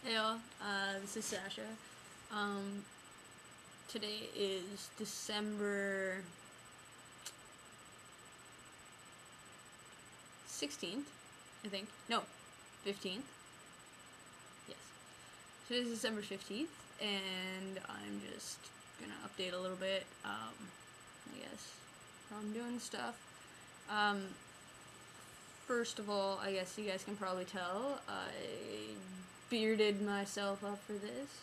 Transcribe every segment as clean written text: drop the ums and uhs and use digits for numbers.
Hey all, this is Sasha. Um, Today is December 16th, I think. No, 15th. Yes. Today's December 15th, and I'm just gonna update a little bit, I guess, how I'm doing stuff. Um, First of all, I guess you guys can probably tell, I bearded myself up for this.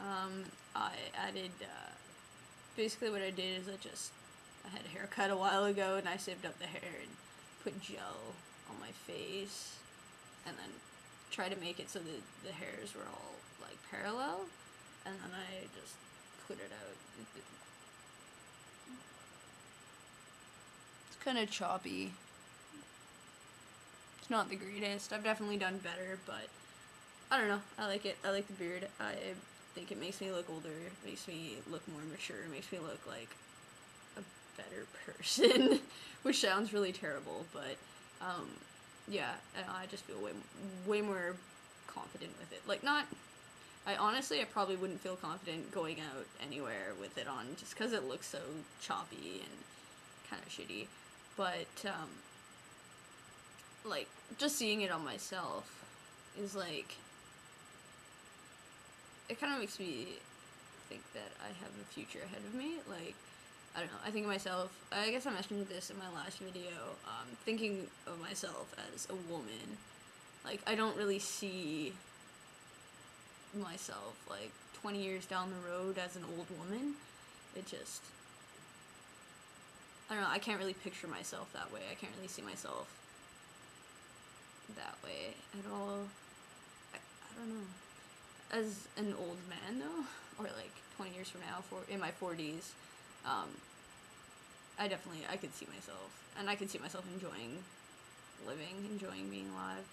I added, basically what I did is I had a haircut a while ago and I saved up the hair and put gel on my face and then tried to make it so that the hairs were all, like, parallel, and then I just put it out. It's kind of choppy. It's not the greatest. I've definitely done better, but I don't know. I like it. I like the beard. I think it makes me look older. It makes me look more mature. It makes me look like a better person, which sounds really terrible, but yeah, I just feel way more confident with it. Like, not. I honestly, I probably wouldn't feel confident going out anywhere with it on just because it looks so choppy and kind of shitty. But like, just seeing it on myself is like, it kind of makes me think that I have a future ahead of me. Like, I don't know, I think of myself, I guess I mentioned this in my last video, thinking of myself as a woman. Like, I don't really see myself, like, 20 years down the road as an old woman. It just, I don't know, I can't really picture myself that way. I can't really see myself that way at all. I don't know. As an old man, though, or like 20 years from now, in my 40s, I could see myself, and I could see myself enjoying living, enjoying being alive,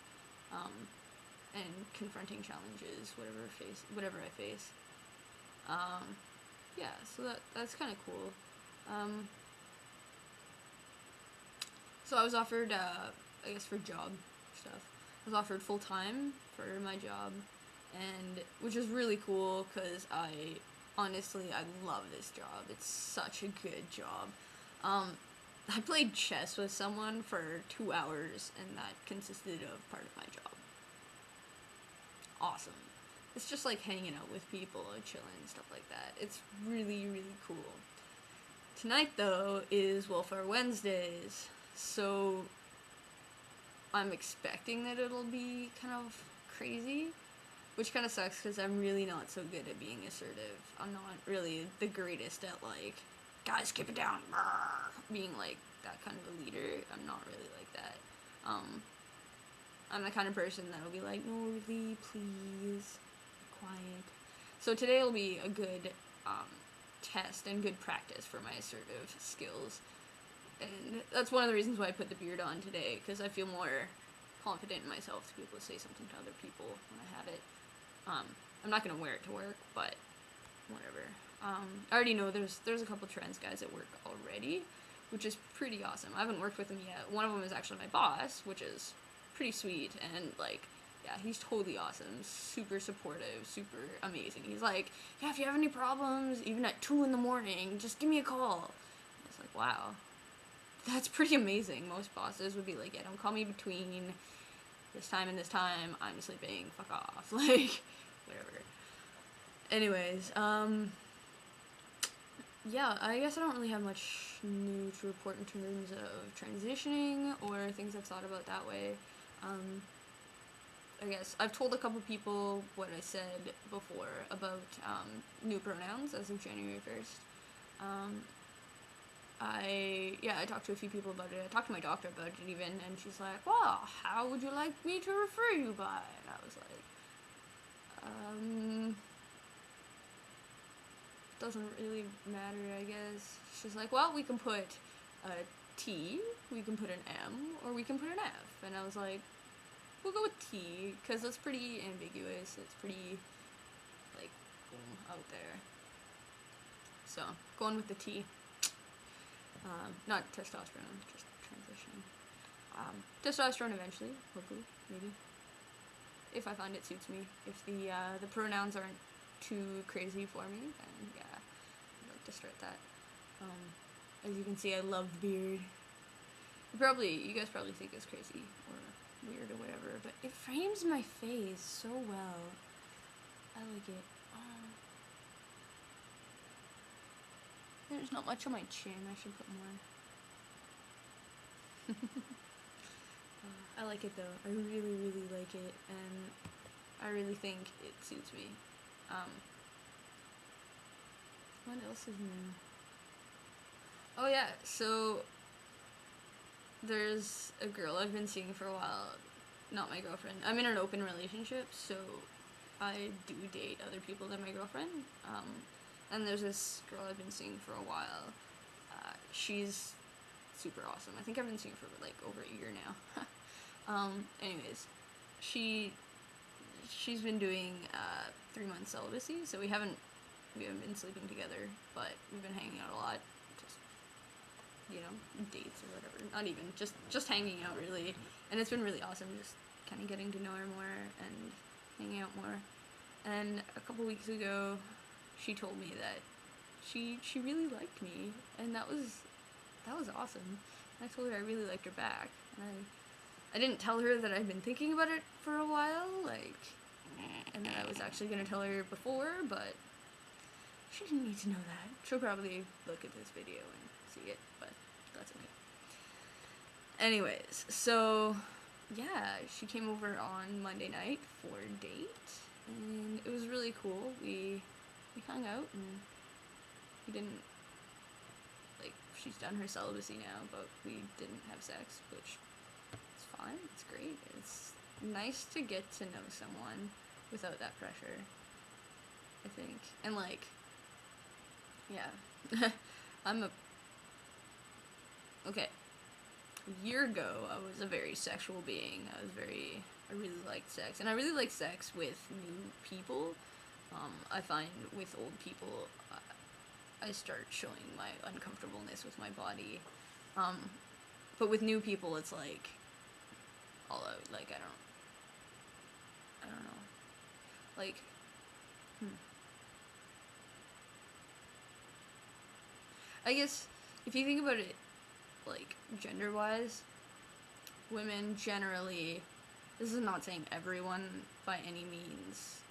and confronting challenges, whatever I face. Yeah, so that's kind of cool. So I was offered, I guess, for job stuff. I was offered full time for my job, and which is really cool because honestly, I love this job. It's such a good job. I played chess with someone for 2 hours, and that consisted of part of my job. Awesome. It's just like hanging out with people and chilling and stuff like that. It's really, really cool. Tonight, though, is Welfare Wednesdays, so I'm expecting that it'll be kind of crazy, which kind of sucks because I'm really not so good at being assertive. I'm not really the greatest at, like, guys, keep it down, being, like, that kind of a leader. I'm not really like that. I'm the kind of person that'll be like, Norley, please, be quiet. So today will be a good test and good practice for my assertive skills. And that's one of the reasons why I put the beard on today, because I feel more confident in myself to be able to say something to other people when I have it. I'm not gonna wear it to work, but whatever. I already know there's a couple trans guys at work already, which is pretty awesome. I haven't worked with them yet. One of them is actually my boss, which is pretty sweet, and like, yeah, he's totally awesome, super supportive, super amazing. He's like, yeah, if you have any problems, even at 2 in the morning, just give me a call. I was like, wow, that's pretty amazing. Most bosses would be like, yeah, don't call me between this time and this time, I'm sleeping, fuck off. Like, whatever. Anyways, yeah, I guess I don't really have much new to report in terms of transitioning or things I've thought about that way. I guess I've told a couple people what I said before about new pronouns as of January 1st. I talked to a few people about it. I talked to my doctor about it even, and she's like, well, how would you like me to refer you by? And I was like, doesn't really matter, I guess. She's like, well, we can put a T, we can put an M, or we can put an F. And I was like, we'll go with T, because that's pretty ambiguous. It's pretty, like, out there. So, going with the T. Not testosterone, just transitioning. Testosterone eventually, hopefully, maybe. if I find it suits me. If the pronouns aren't too crazy for me, then yeah, I'd like to start that. As you can see, I love the beard. You guys probably think it's crazy or weird or whatever, but it frames my face so well. I like it. There's not much on my chin. I should put more. I like it though. I really, really like it, and I really think it suits me. What else is new? Oh yeah, so there's a girl I've been seeing for a while. Not my girlfriend. I'm in an open relationship, so I do date other people than my girlfriend. And there's this girl I've been seeing for a while. She's super awesome. I think I've been seeing her for like over a year now. Anyways, she's been doing 3 months celibacy, so we haven't been sleeping together, but we've been hanging out a lot. Just, dates or whatever. Not even just hanging out really, and it's been really awesome. Just kind of getting to know her more and hanging out more. And a couple weeks ago, she told me that she really liked me, and that was awesome. And I told her I really liked her back, and I didn't tell her that I'd been thinking about it for a while, and that I was actually gonna tell her before, but she didn't need to know that. She'll probably look at this video and see it, but that's okay. Anyways, so yeah, she came over on Monday night for a date, and it was really cool. We hung out, and we didn't, she's done her celibacy now, but we didn't have sex, which is fine. It's great. It's nice to get to know someone without that pressure, I think. And yeah. Okay. A year ago, I was a very sexual being. I really liked sex. And I really like sex with new people. I find with old people, I start showing my uncomfortableness with my body. But with new people, it's all out. I don't know. I guess if you think about it, gender-wise, women generally, this is not saying everyone by any means,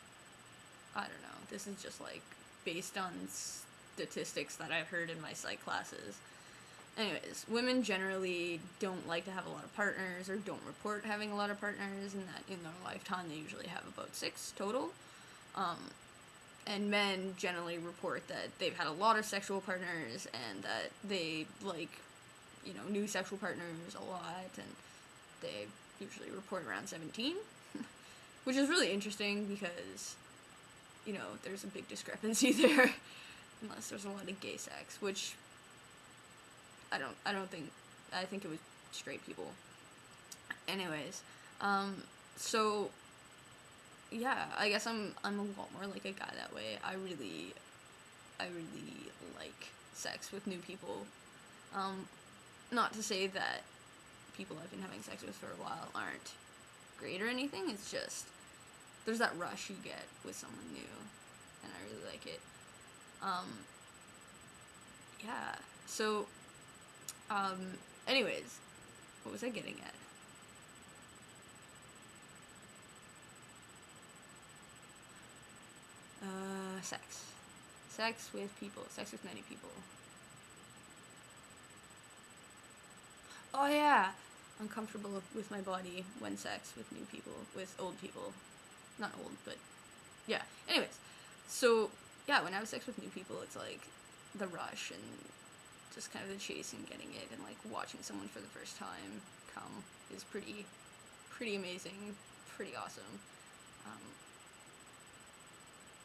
I don't know, this is just based on statistics that I've heard in my psych classes. Anyways, women generally don't like to have a lot of partners, or don't report having a lot of partners, and that in their lifetime they usually have about 6 total. And men generally report that they've had a lot of sexual partners, and that they new sexual partners a lot, and they usually report around 17, which is really interesting because, there's a big discrepancy there, unless there's a lot of gay sex, which I think it was straight people. Anyways, so yeah, I guess I'm a lot more like a guy that way. I really like sex with new people. Not to say that people I've been having sex with for a while aren't great or anything. It's just there's that rush you get with someone new, and I really like it. Yeah. So, anyways, what was I getting at? Sex. Sex with people. Sex with many people. Oh yeah! Uncomfortable with my body when sex with new people, with old people. Not old, but yeah. Anyways, so yeah, when I have sex with new people, it's the rush and just kind of the chase and getting it, and watching someone for the first time come is pretty amazing, pretty awesome.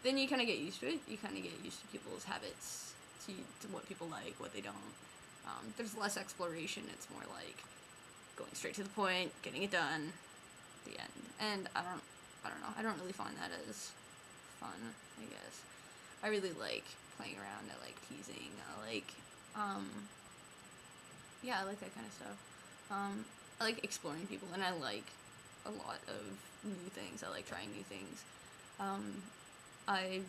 Then you kind of get used to it. You kind of get used to people's habits, to what people like, what they don't. There's less exploration. It's more going straight to the point, getting it done, the end. And I don't know. I don't really find that as fun, I guess. I really like playing around. I like teasing. I like that kind of stuff. I like exploring people, and I like a lot of new things. I like trying new things. I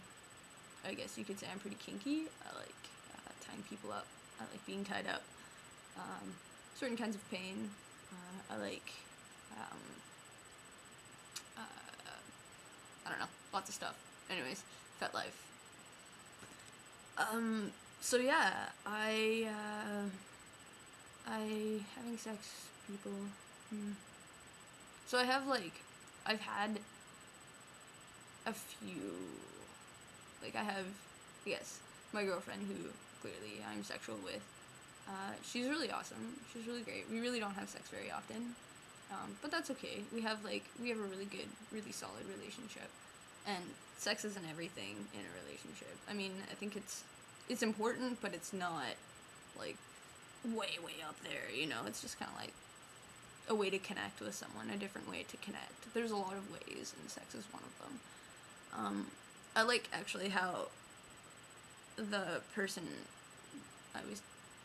guess you could say I'm pretty kinky. I like tying people up. I like being tied up. Certain kinds of pain. I like, I don't know, lots of stuff. Anyways, FetLife. So yeah, having sex, people. So I've had a few, I have, yes, my girlfriend who clearly I'm sexual with. She's really awesome. She's really great. We really don't have sex very often, but that's okay. We have a really good, really solid relationship, and sex isn't everything in a relationship. I mean, I think it's important, but it's not like way up there. You know, it's just kind of like a way to connect with someone, a different way to connect. There's a lot of ways, and sex is one of them. I like actually how the person I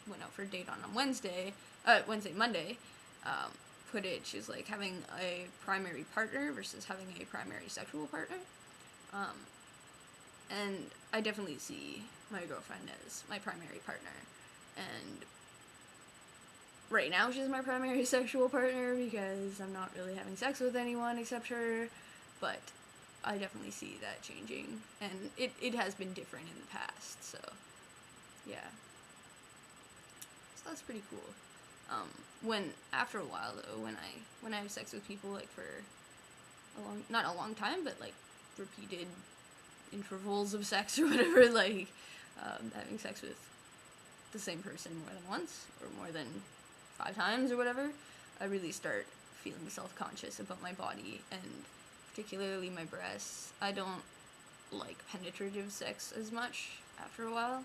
went out for a date on Monday, put it. She's like, having a primary partner versus having a primary sexual partner. And I definitely see my girlfriend as my primary partner. And right now she's my primary sexual partner because I'm not really having sex with anyone except her. But I definitely see that changing. And it has been different in the past, so yeah. So that's pretty cool. After a while though, when I have sex with people like for not a long time, but like repeated intervals of sex or whatever, having sex with the same person more than once or more than 5 times or whatever, I really start feeling self-conscious about my body and particularly my breasts. I don't like penetrative sex as much after a while.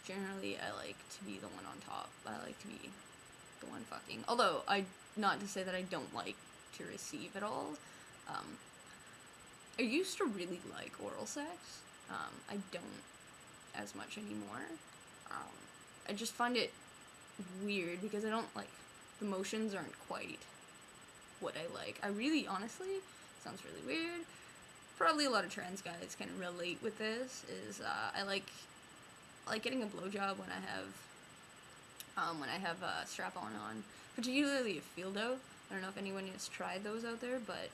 Generally, I like to be the one on top. I like to be the one fucking. Although, not to say that I don't like to receive at all. I used to really like oral sex. I don't as much anymore. I just find it weird because I don't the motions aren't quite what I like. I really, honestly, sounds really weird. Probably a lot of trans guys can relate with this. I like getting a blowjob when I have a strap-on on, particularly a Fieldo. I don't know if anyone has tried those out there, but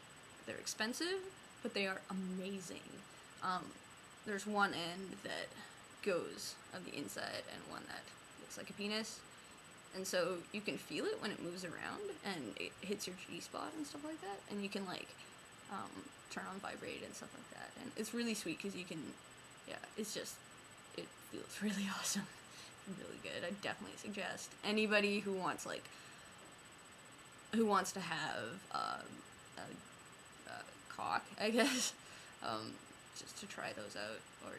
they're expensive, but they are amazing. There's one end that goes on the inside and one that looks like a penis, and so you can feel it when it moves around and it hits your G-spot and stuff like that, and you can turn on vibrate and stuff like that, and it's really sweet because you can, it feels really awesome, really good. I definitely suggest anybody who wants to have a cock, I guess, just to try those out or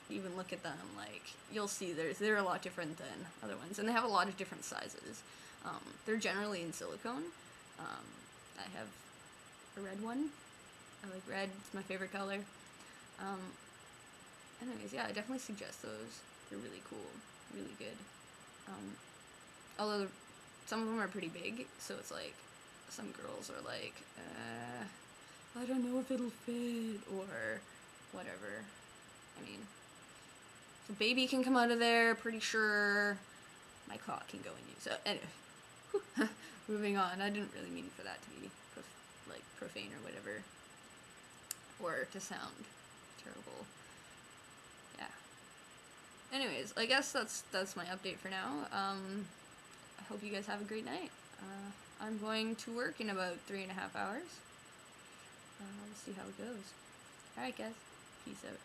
even look at them. You'll see they're a lot different than other ones, and they have a lot of different sizes. They're generally in silicone. I have a red one. I like red. It's my favorite color. Anyways, yeah, I definitely suggest those. They're really cool, really good. Although some of them are pretty big, so it's some girls are I don't know if it'll fit or whatever. I mean, if a baby can come out of there, pretty sure my cock can go in you. So anyway, moving on. I didn't really mean for that to be profane or whatever, or to sound terrible. Yeah. Anyways, I guess that's my update for now. I hope you guys have a great night. I'm going to work in about 3.5 hours. We'll see how it goes. Alright guys, peace out.